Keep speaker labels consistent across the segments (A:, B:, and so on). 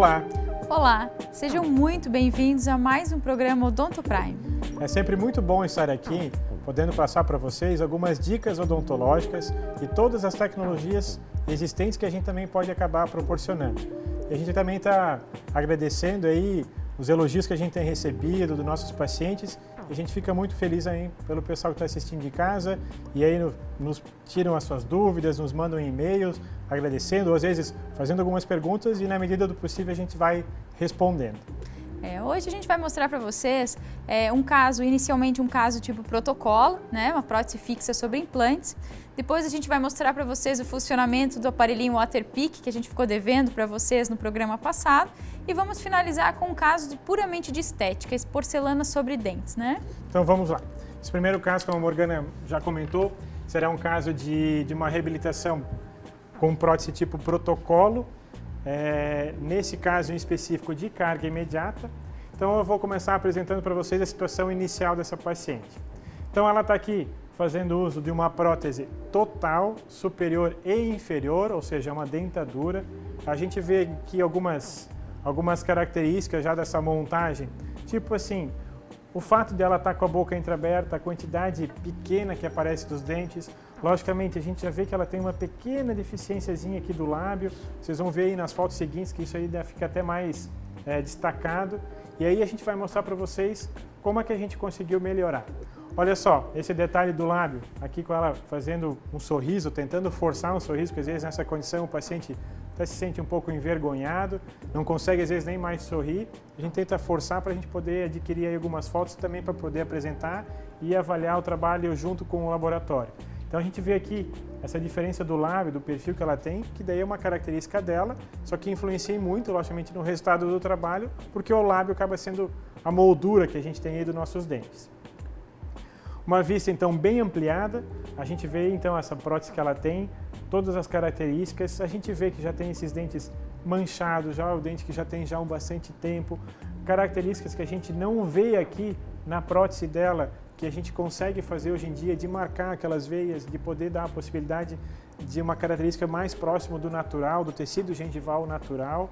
A: Olá!
B: Olá, sejam muito bem-vindos a mais um programa Odonto Prime.
A: É sempre muito bom estar aqui, podendo passar para vocês algumas dicas odontológicas e todas as tecnologias existentes que a gente também pode acabar proporcionando. E a gente também está agradecendo aí os elogios que a gente tem recebido dos nossos pacientes. E a gente fica muito feliz aí pelo pessoal que está assistindo de casa e aí nos tiram as suas dúvidas, nos mandam e-mails agradecendo, ou às vezes fazendo algumas perguntas e na medida do possível a gente vai respondendo.
B: Hoje a gente vai mostrar para vocês inicialmente um caso tipo protocolo, né, uma prótese fixa sobre implantes. Depois a gente vai mostrar para vocês o funcionamento do aparelhinho Waterpik, que a gente ficou devendo para vocês no programa passado. E vamos finalizar com um caso puramente de estética, porcelana sobre dentes, né?
A: Então vamos lá. Esse primeiro caso, como a Morgana já comentou, será um caso de uma reabilitação com prótese tipo protocolo. Nesse caso em específico de carga imediata. Então eu vou começar apresentando para vocês a situação inicial dessa paciente. Então ela está aqui fazendo uso de uma prótese total, superior e inferior, ou seja, uma dentadura. A gente vê aqui algumas características já dessa montagem, tipo assim, o fato dela estar com a boca entreaberta, a quantidade pequena que aparece dos dentes. Logicamente, a gente já vê que ela tem uma pequena deficiênciazinha aqui do lábio. Vocês vão ver aí nas fotos seguintes que isso aí fica até mais destacado. E aí a gente vai mostrar para vocês como é que a gente conseguiu melhorar. Olha só, esse detalhe do lábio, aqui com ela fazendo um sorriso, tentando forçar um sorriso, porque às vezes nessa condição o paciente até se sente um pouco envergonhado, não consegue às vezes nem mais sorrir. A gente tenta forçar para a gente poder adquirir aí algumas fotos também para poder apresentar e avaliar o trabalho junto com o laboratório. Então a gente vê aqui essa diferença do lábio, do perfil que ela tem, que daí é uma característica dela, só que influencia muito, logicamente, no resultado do trabalho, porque o lábio acaba sendo a moldura que a gente tem aí dos nossos dentes. Uma vista então bem ampliada, a gente vê então essa prótese que ela tem, todas as características, a gente vê que já tem esses dentes manchados, já o dente que já tem já bastante tempo, características que a gente não vê aqui na prótese dela, que a gente consegue fazer hoje em dia, de marcar aquelas veias, de poder dar a possibilidade de uma característica mais próxima do natural, do tecido gengival natural.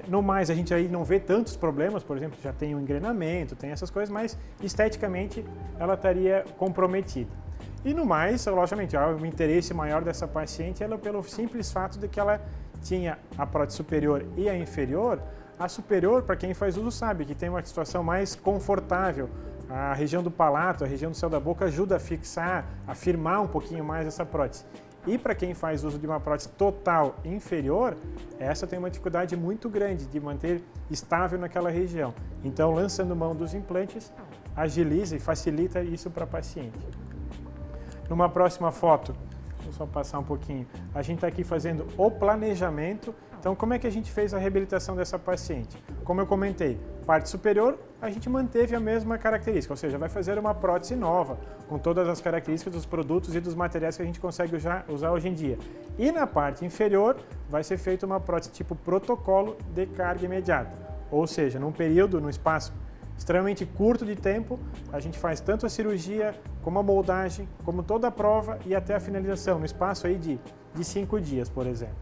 A: No mais, a gente aí não vê tantos problemas, por exemplo, já tem um engrenamento, tem essas coisas, mas esteticamente ela estaria comprometida. E no mais, logicamente, o interesse maior dessa paciente é pelo simples fato de que ela tinha a prótese superior e a inferior. A superior, para quem faz uso, sabe que tem uma situação mais confortável. A região do palato, a região do céu da boca ajuda a fixar, a firmar um pouquinho mais essa prótese. E para quem faz uso de uma prótese total inferior, essa tem uma dificuldade muito grande de manter estável naquela região. Então, lançando mão dos implantes, agiliza e facilita isso para a paciente. Numa próxima foto, deixa eu só passar um pouquinho, a gente está aqui fazendo o planejamento. Então, como é que a gente fez a reabilitação dessa paciente? Como eu comentei, parte superior, a gente manteve a mesma característica, ou seja, vai fazer uma prótese nova, com todas as características dos produtos e dos materiais que a gente consegue usar hoje em dia. E na parte inferior, vai ser feita uma prótese tipo protocolo de carga imediata, ou seja, num espaço extremamente curto de tempo, a gente faz tanto a cirurgia, como a moldagem, como toda a prova e até a finalização, no espaço aí de 5 dias, por exemplo.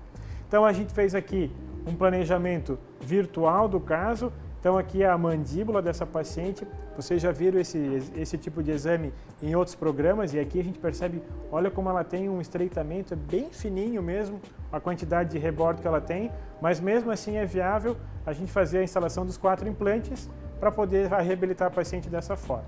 A: Então a gente fez aqui um planejamento virtual do caso. Então aqui é a mandíbula dessa paciente. Vocês já viram esse tipo de exame em outros programas e aqui a gente percebe, olha como ela tem um estreitamento, é bem fininho mesmo, a quantidade de rebordo que ela tem, mas mesmo assim é viável a gente fazer a instalação dos 4 implantes para poder reabilitar a paciente dessa forma.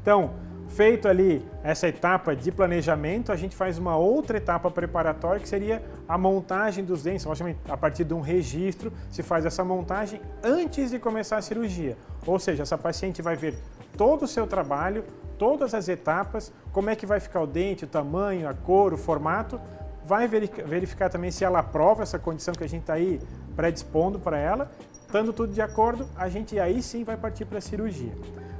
A: Então, feito ali essa etapa de planejamento, a gente faz uma outra etapa preparatória que seria a montagem dos dentes. A partir de um registro, se faz essa montagem antes de começar a cirurgia. Ou seja, essa paciente vai ver todo o seu trabalho, todas as etapas, como é que vai ficar o dente, o tamanho, a cor, o formato. Vai verificar também se ela aprova essa condição que a gente está aí predispondo para ela. Estando tudo de acordo, a gente aí sim vai partir para a cirurgia.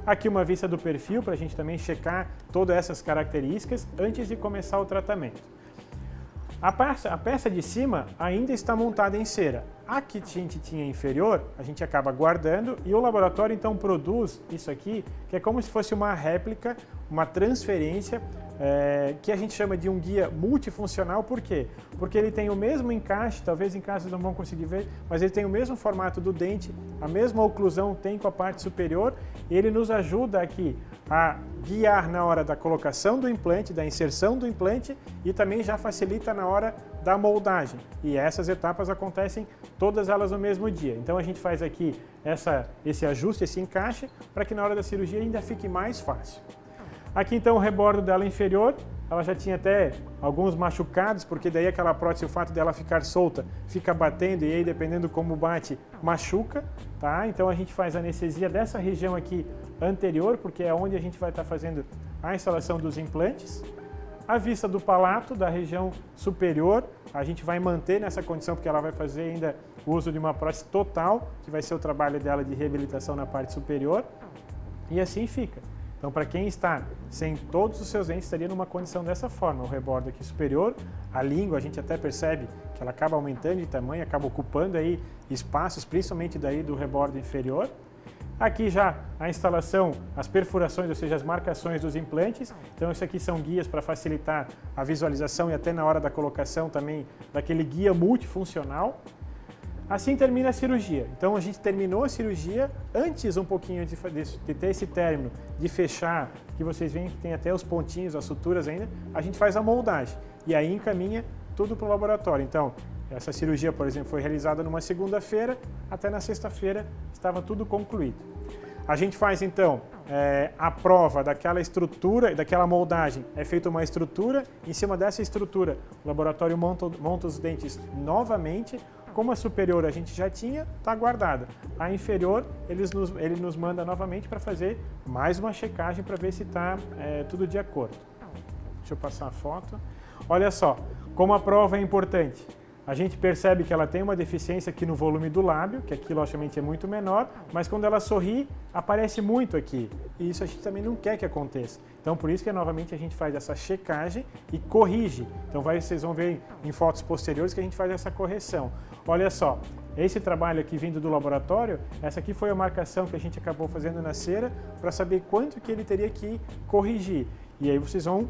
A: Aqui uma vista do perfil para a gente também checar todas essas características antes de começar o tratamento. A peça de cima ainda está montada em cera. A que a gente tinha inferior, a gente acaba guardando e o laboratório então produz isso aqui, que é como se fosse uma réplica, uma transferência que a gente chama de um guia multifuncional. Por quê? Porque ele tem o mesmo encaixe, talvez em casa vocês não vão conseguir ver, mas ele tem o mesmo formato do dente, a mesma oclusão tem com a parte superior, e ele nos ajuda aqui a guiar na hora da colocação do implante, da inserção do implante, e também já facilita na hora da moldagem. E essas etapas acontecem todas elas no mesmo dia. Então a gente faz aqui esse ajuste, esse encaixe, para que na hora da cirurgia ainda fique mais fácil. Aqui então o rebordo dela inferior, ela já tinha até alguns machucados, porque daí aquela prótese, o fato dela ficar solta, fica batendo, e aí dependendo como bate, machuca, tá? Então a gente faz anestesia dessa região aqui anterior, porque é onde a gente vai estar fazendo a instalação dos implantes. A vista do palato, da região superior, a gente vai manter nessa condição, porque ela vai fazer ainda o uso de uma prótese total, que vai ser o trabalho dela de reabilitação na parte superior, e assim fica. Então, para quem está sem todos os seus dentes, estaria numa condição dessa forma. O rebordo aqui superior, a língua, a gente até percebe que ela acaba aumentando de tamanho, acaba ocupando aí espaços, principalmente daí do rebordo inferior. Aqui já a instalação, as perfurações, ou seja, as marcações dos implantes. Então, isso aqui são guias para facilitar a visualização e até na hora da colocação também daquele guia multifuncional. Assim termina a cirurgia. Então a gente terminou a cirurgia, antes um pouquinho de ter esse término, de fechar, que vocês veem que tem até os pontinhos, as suturas ainda, a gente faz a moldagem e aí encaminha tudo para o laboratório. Então, essa cirurgia, por exemplo, foi realizada numa segunda-feira, até na sexta-feira estava tudo concluído. A gente faz então a prova daquela estrutura, daquela moldagem, é feita uma estrutura, em cima dessa estrutura o laboratório monta os dentes novamente. Como a superior a gente já tinha, está guardada. A inferior, ele nos manda novamente para fazer mais uma checagem para ver se está tudo de acordo. Deixa eu passar a foto. Olha só, como a prova é importante. A gente percebe que ela tem uma deficiência aqui no volume do lábio, que aqui logicamente é muito menor, mas quando ela sorri, aparece muito aqui. E isso a gente também não quer que aconteça. Então, por isso que novamente a gente faz essa checagem e corrige. Então, vocês vão ver em fotos posteriores que a gente faz essa correção. Olha só, esse trabalho aqui vindo do laboratório, essa aqui foi a marcação que a gente acabou fazendo na cera para saber quanto que ele teria que corrigir. E aí vocês vão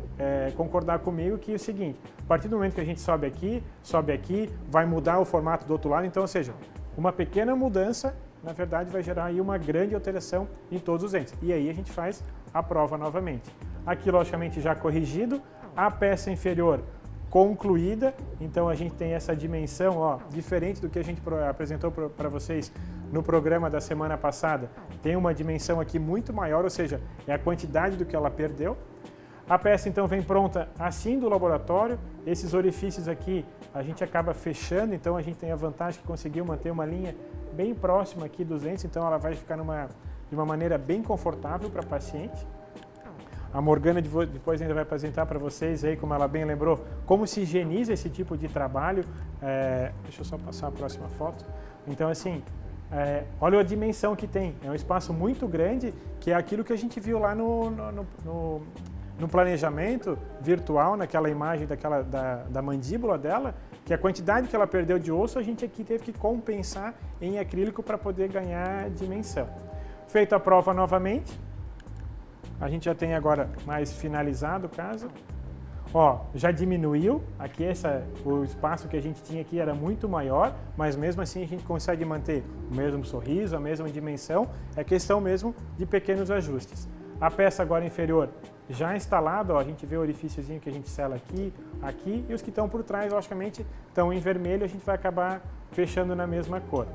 A: concordar comigo que é o seguinte, a partir do momento que a gente sobe aqui, vai mudar o formato do outro lado, então, ou seja, uma pequena mudança, na verdade, vai gerar aí uma grande alteração em todos os dentes. E aí a gente faz a prova novamente. Aqui, logicamente, já corrigido, a peça inferior concluída, então a gente tem essa dimensão, ó, diferente do que a gente apresentou para vocês no programa da semana passada, tem uma dimensão aqui muito maior, ou seja, é a quantidade do que ela perdeu. A peça então vem pronta assim do laboratório, esses orifícios aqui a gente acaba fechando, então a gente tem a vantagem que conseguiu manter uma linha bem próxima aqui dos dentes, então ela vai ficar de uma maneira bem confortável para a paciente. A Morgana depois ainda vai apresentar para vocês, aí, como ela bem lembrou, como se higieniza esse tipo de trabalho. Deixa eu só passar a próxima foto. Então, assim, olha a dimensão que tem. É um espaço muito grande, que é aquilo que a gente viu lá no planejamento virtual, naquela imagem da mandíbula dela, que a quantidade que ela perdeu de osso, a gente aqui teve que compensar em acrílico para poder ganhar dimensão. Feita a prova novamente, a gente já tem agora mais finalizado o caso. Ó, já diminuiu, aqui o espaço que a gente tinha aqui era muito maior, mas mesmo assim a gente consegue manter o mesmo sorriso, a mesma dimensão, é questão mesmo de pequenos ajustes. A peça agora inferior já instalada, ó, a gente vê o orifíciozinho que a gente sela aqui, e os que estão por trás, logicamente, estão em vermelho, a gente vai acabar fechando na mesma cor.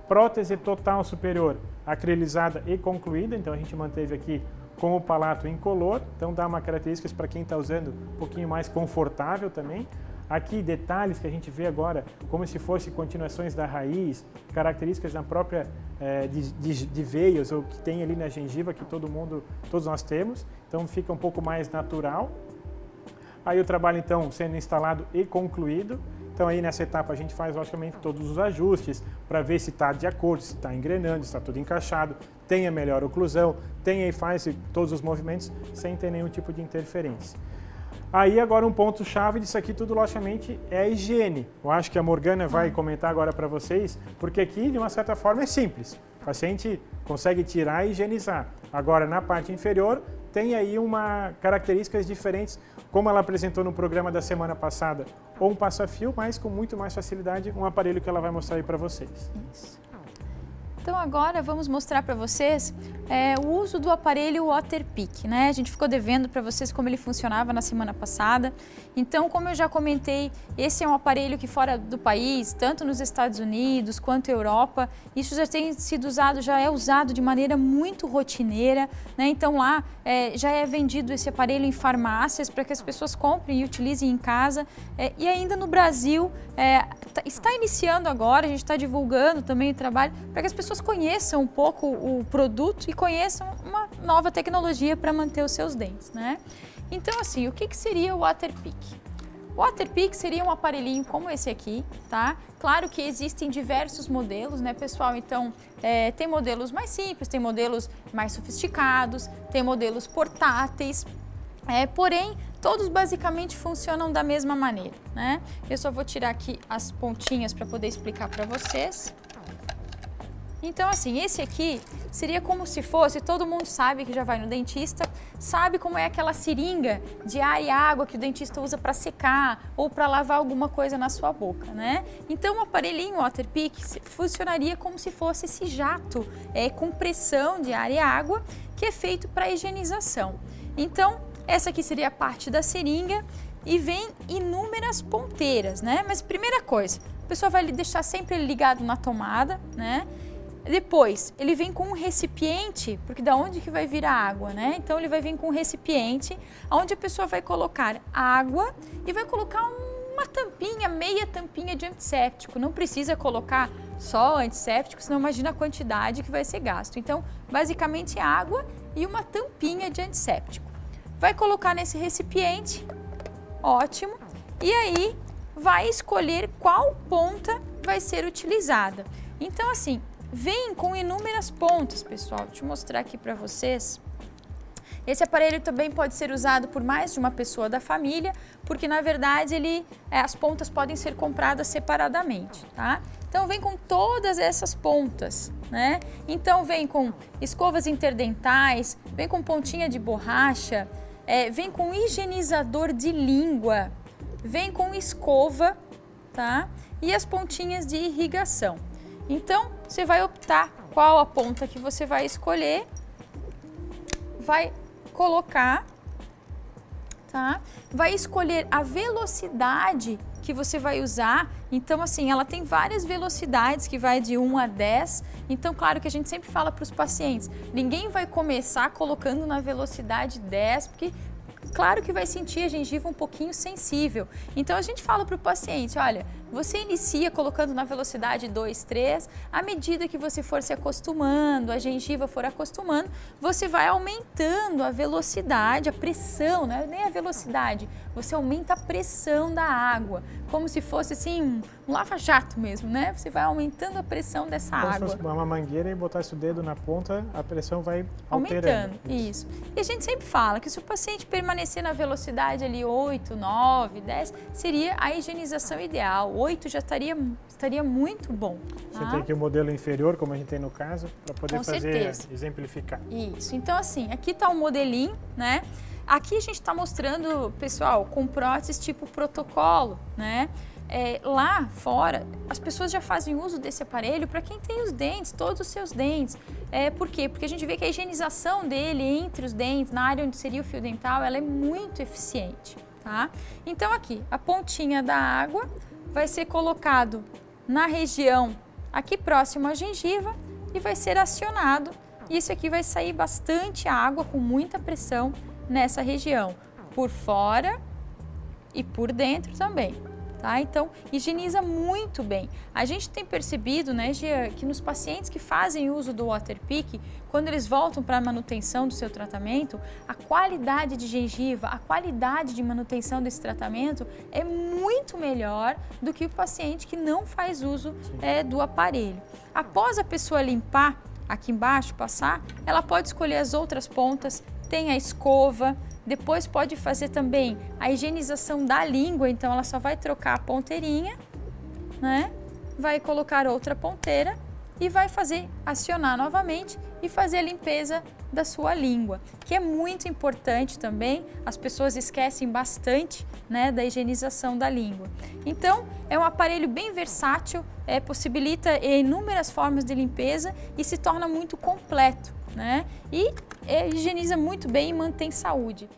A: Prótese total superior acrilizada e concluída, então a gente manteve aqui com o palato incolor, então dá uma característica para quem está usando um pouquinho mais confortável também. Aqui detalhes que a gente vê agora, como se fossem continuações da raiz, características na própria de veias ou que tem ali na gengiva que todos nós temos, então fica um pouco mais natural. Aí o trabalho então sendo instalado e concluído. Então aí nessa etapa a gente faz logicamente todos os ajustes para ver se está de acordo, se está engrenando, se está tudo encaixado, tem a melhor oclusão, faz todos os movimentos sem ter nenhum tipo de interferência. Aí agora um ponto chave disso aqui tudo logicamente é a higiene. Eu acho que a Morgana vai comentar agora para vocês, porque aqui de uma certa forma é simples. O paciente consegue tirar e higienizar. Agora na parte inferior tem aí características diferentes, como ela apresentou no programa da semana passada, ou um passa-fio, mas com muito mais facilidade, um aparelho que ela vai mostrar aí para vocês.
B: Isso. Então agora vamos mostrar para vocês o uso do aparelho Waterpik, né? A gente ficou devendo para vocês como ele funcionava na semana passada. Então, como eu já comentei, esse é um aparelho que fora do país, tanto nos Estados Unidos quanto Europa, isso já tem sido usado, já é usado de maneira muito rotineira, né? Então lá já é vendido esse aparelho em farmácias para que as pessoas comprem e utilizem em casa. E ainda no Brasil está iniciando agora, a gente está divulgando também o trabalho para que as pessoas conheçam um pouco o produto e conheçam uma nova tecnologia para manter os seus dentes, né? Então, assim, o que seria o Waterpik? O Waterpik seria um aparelhinho como esse aqui, tá? Claro que existem diversos modelos, né, pessoal? Então, tem modelos mais simples, tem modelos mais sofisticados, tem modelos portáteis, porém, todos basicamente funcionam da mesma maneira, né? Eu só vou tirar aqui as pontinhas para poder explicar para vocês. Então, assim, esse aqui seria como se fosse, todo mundo sabe que já vai no dentista, sabe como é aquela seringa de ar e água que o dentista usa para secar ou para lavar alguma coisa na sua boca, né? Então, o aparelhinho Waterpik funcionaria como se fosse esse jato com pressão de ar e água que é feito para higienização. Então, essa aqui seria a parte da seringa e vem inúmeras ponteiras, né? Mas primeira coisa, a pessoa vai deixar sempre ligado na tomada, né? Depois, ele vem com um recipiente, porque da onde que vai vir a água, né? Então, ele vai vir com um recipiente, onde a pessoa vai colocar água e vai colocar uma tampinha, meia tampinha de antisséptico. Não precisa colocar só antisséptico, senão imagina a quantidade que vai ser gasto. Então, basicamente água e uma tampinha de antisséptico. Vai colocar nesse recipiente, ótimo, e aí vai escolher qual ponta vai ser utilizada. Então, assim, vem com inúmeras pontas, pessoal. Deixa eu mostrar aqui para vocês. Esse aparelho também pode ser usado por mais de uma pessoa da família, porque na verdade as pontas podem ser compradas separadamente, tá? Então vem com todas essas pontas, né? Então vem com escovas interdentais, vem com pontinha de borracha, vem com higienizador de língua, vem com escova, tá? E as pontinhas de irrigação. Então, você vai optar qual a ponta que você vai escolher, vai colocar, tá? Vai escolher a velocidade que você vai usar. Então, assim, ela tem várias velocidades que vai de 1 a 10. Então, claro que a gente sempre fala para os pacientes, ninguém vai começar colocando na velocidade 10, porque claro que vai sentir a gengiva um pouquinho sensível. Então, a gente fala para o paciente, olha, você inicia colocando na velocidade 2, 3, à medida que você for se acostumando, a gengiva for acostumando, você vai aumentando a velocidade, a pressão, né? Nem a velocidade, você aumenta a pressão da água, como se fosse assim um lava-jato mesmo, né? Você vai aumentando a pressão dessa água.
A: Como se fosse uma mangueira e botasse o dedo na ponta, a pressão vai
B: aumentando. Isso. E a gente sempre fala que se o paciente permanecer na velocidade ali 8, 9, 10, seria a higienização ideal. 8 já estaria muito bom. Tá?
A: Você tem aqui o modelo inferior, como a gente tem no caso, para poder
B: certeza.
A: Exemplificar.
B: Isso. Então, assim, aqui está o modelinho, né? Aqui a gente está mostrando, pessoal, com próteses tipo protocolo, né? Lá fora, as pessoas já fazem uso desse aparelho para quem tem os dentes, todos os seus dentes. Por quê? Porque a gente vê que a higienização dele entre os dentes, na área onde seria o fio dental, ela é muito eficiente, tá? Então aqui, a pontinha da água vai ser colocado na região aqui próximo à gengiva e vai ser acionado. E isso aqui vai sair bastante água com muita pressão nessa região, por fora e por dentro também. Tá? Então, higieniza muito bem. A gente tem percebido, né, Gia, que nos pacientes que fazem uso do Waterpik, quando eles voltam para a manutenção do seu tratamento, a qualidade de gengiva, a qualidade de manutenção desse tratamento é muito melhor do que o paciente que não faz uso do aparelho. Após a pessoa limpar aqui embaixo, passar, ela pode escolher as outras pontas, tem a escova. Depois pode fazer também a higienização da língua, então ela só vai trocar a ponteirinha, né? Vai colocar outra ponteira e vai acionar novamente e fazer a limpeza da sua língua, que é muito importante também. As pessoas esquecem bastante, né, da higienização da língua. Então, é um aparelho bem versátil, possibilita inúmeras formas de limpeza e se torna muito completo, né? E higieniza muito bem e mantém saúde.